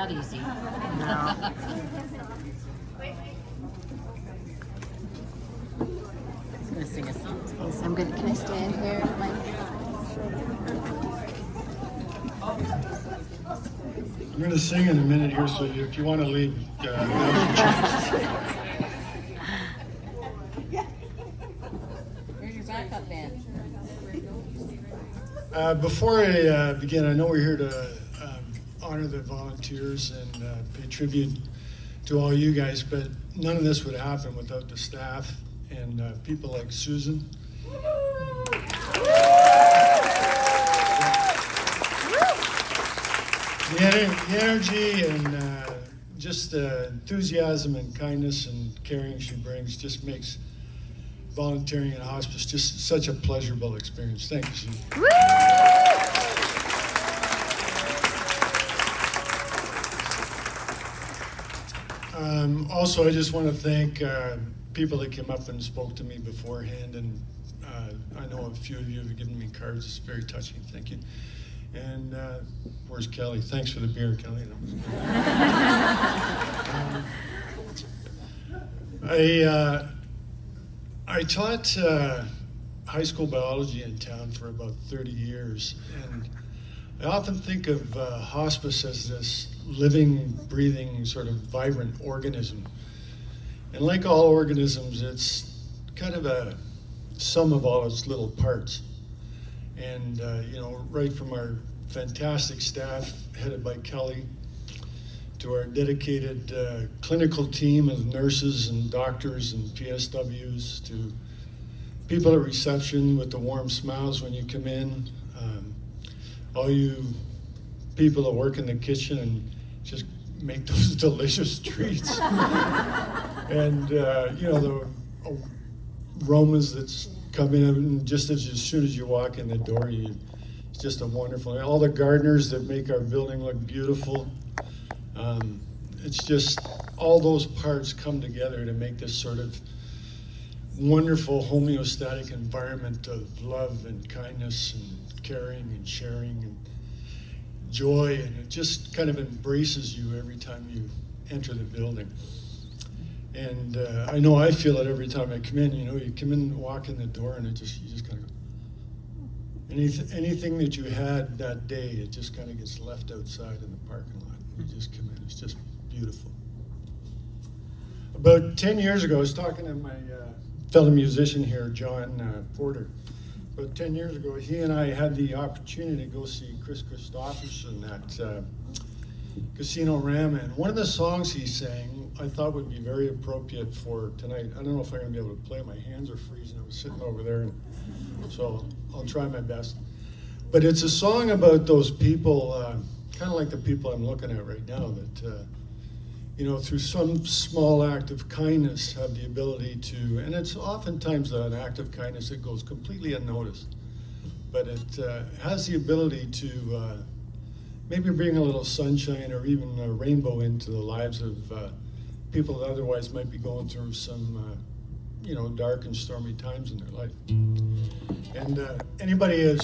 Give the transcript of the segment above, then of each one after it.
not easy. No. I'm gonna sing a song. Yes, I'm good. Can I stand here? I'm going to sing in a minute here, so if you want to leave, now's your chance. Here's your backup band. Before I begin, I know we're here to honor the volunteers and pay tribute to all you guys, but none of this would happen without the staff and people like Susan. The energy and just enthusiasm and kindness and caring she brings just makes volunteering in hospice just such a pleasurable experience. Thank you, Susan. Also, I just want to thank people that came up and spoke to me beforehand, and I know a few of you have given me cards. It's very touching. Thank you. And where's Kelly? Thanks for the beer, Kelly. I taught high school biology in town for about 30 years, and I often think of hospice as this living, breathing, sort of vibrant organism. And like all organisms, it's kind of a sum of all its little parts. And, right from our fantastic staff headed by Kelly to our dedicated clinical team of nurses and doctors and PSWs to people at reception with the warm smiles when you come in, all you people that work in the kitchen and just make those delicious treats. And, the aromas that's come in just as soon as you walk in the door, it's just a wonderful, all the gardeners that make our building look beautiful. It's just all those parts come together to make this sort of wonderful homeostatic environment of love and kindness and caring and sharing and joy, and it just kind of embraces you every time you enter the building. And I know I feel it every time I come in. You come in and walk in the door, and you just kind of go. Anything that you had that day, it just kind of gets left outside in the parking lot. You just come in. It's just beautiful. About 10 years ago, I was talking to my fellow musician here, John Porter. About 10 years ago, he and I had the opportunity to go see Chris Christopherson at Casino Rama, and one of the songs he sang I thought would be very appropriate for tonight. I don't know if I'm going to be able to play. My hands are freezing. I was sitting over there, and so I'll try my best. But it's a song about those people, kind of like the people I'm looking at right now, that through some small act of kindness have the ability to, and it's oftentimes an act of kindness that goes completely unnoticed, but it has the ability to maybe bring a little sunshine or even a rainbow into the lives of people that otherwise might be going through some, dark and stormy times in their life. And anybody has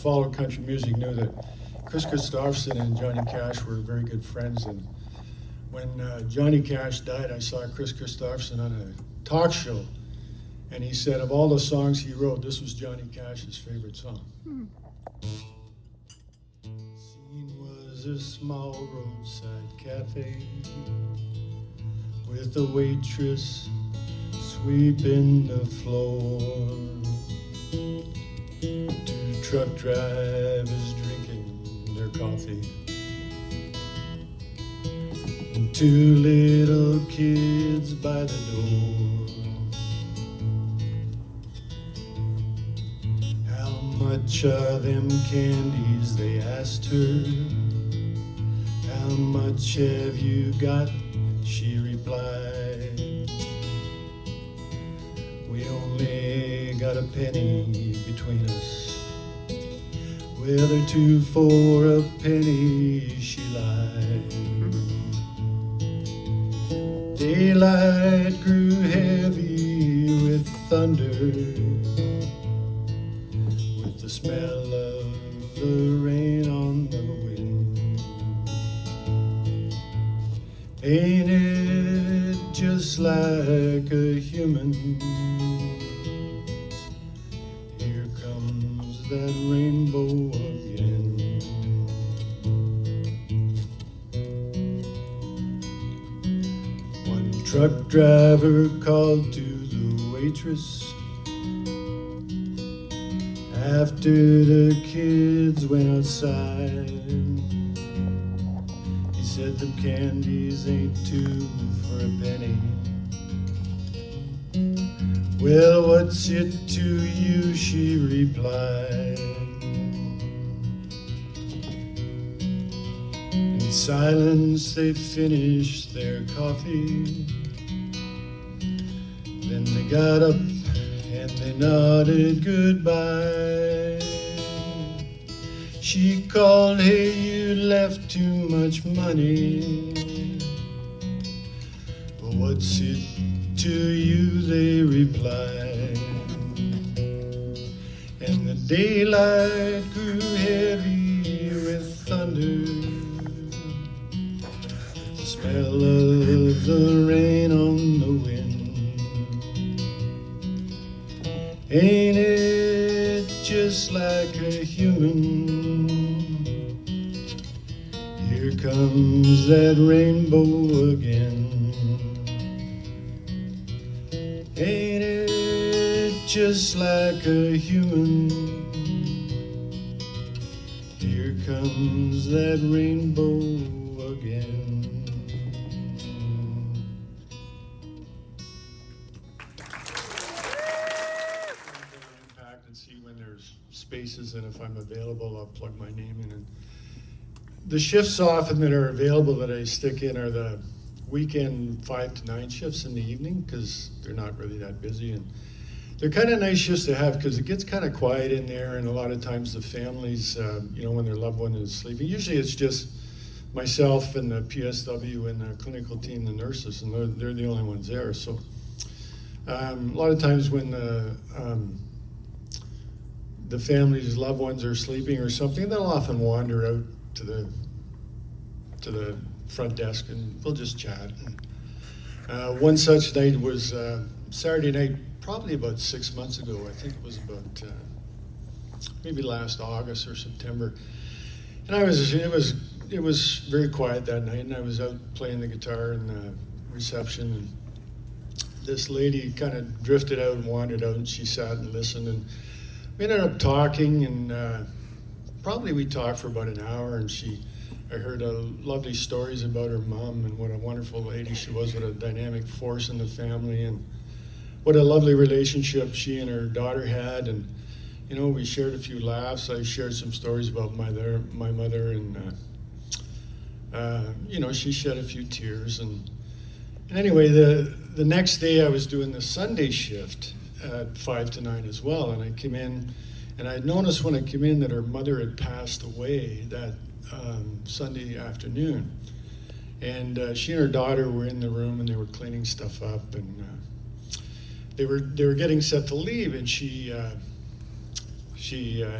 followed country music knew that Chris Christopherson and Johnny Cash were very good friends. And when Johnny Cash died, I saw Chris Christopherson on a talk show, and he said of all the songs he wrote, this was Johnny Cash's favorite song. A small roadside cafe with a waitress sweeping the floor, 2 truck drivers drinking their coffee, and 2 little kids by the door. How much are them candies, they asked her. How much have you got? She replied. We only got a penny between us. Whether 2 for a penny, she lied. Daylight grew heavy with thunder, with the smell of the rain on the wind. Ain't it just like a human? Here comes that rainbow again. One truck driver called to the waitress after the kids went outside. He said the candies ain't two for a penny. Well, what's it to you, she replied. In silence they finished their coffee. Then they got up and they nodded goodbye. She called, hey, you left too much money. But what's it to you, they replied. And the daylight grew heavy with thunder. The smell of the rain on the wind. Ain't it just like a human? Here comes that rainbow again. Ain't it just like a human? Here comes that rainbow again. And see when there's spaces, and if I'm available, I'll plug my name in. And the shifts often that are available that I stick in are the weekend 5 to 9 shifts in the evening, because they're not really that busy, and they're kind of nice shifts to have because it gets kind of quiet in there, and a lot of times the families, when their loved one is sleeping, usually it's just myself and the PSW and the clinical team, the nurses, and they're the only ones there. So a lot of times when the family's loved ones are sleeping or something, they'll often wander out to the front desk and we'll just chat. And, one such night was Saturday night, probably about 6 months ago. I think it was about maybe last August or September. And it was very quiet that night, and I was out playing the guitar in the reception, and this lady kind of drifted out and wandered out, and she sat and listened, and we ended up talking, and probably we talked for about an hour, and I heard lovely stories about her mom and what a wonderful lady she was, what a dynamic force in the family, and what a lovely relationship she and her daughter had. And we shared a few laughs. I shared some stories about my mother, and she shed a few tears. And anyway, the next day I was doing the Sunday shift at 5 to 9 as well, and I came in, and I noticed when I came in that her mother had passed away that Sunday afternoon, and she and her daughter were in the room, and they were cleaning stuff up, and they were getting set to leave, and she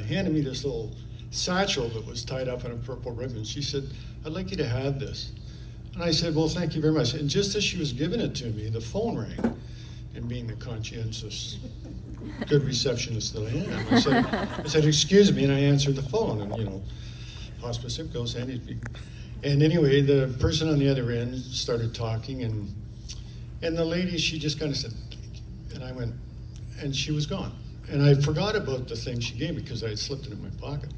handed me this little satchel that was tied up in a purple ribbon. She said, "I'd like you to have this." And I said, "Well, thank you very much." And just as she was giving it to me, the phone rang. And being the conscientious, good receptionist that I am, I said, "Excuse me," and I answered the phone, and Hospice Simcoe, Sandy speaking. And anyway, the person on the other end started talking, and the lady, she just kind of said, and I went, and she was gone. And I forgot about the thing she gave me because I had slipped it in my pocket.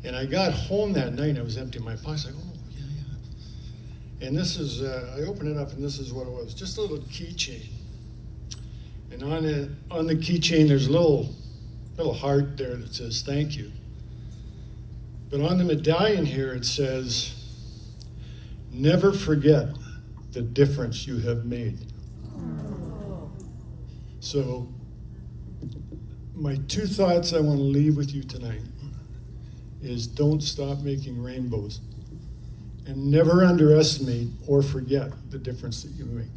And I got home that night, and I was emptying my pocket. I go, "Oh, yeah." And this is, I opened it up, and this is what it was, just a little keychain. And on the keychain, there's a little heart there that says, "Thank you." But on the medallion here, it says, "Never forget the difference you have made." So my 2 thoughts I want to leave with you tonight is don't stop making rainbows, and never underestimate or forget the difference that you make.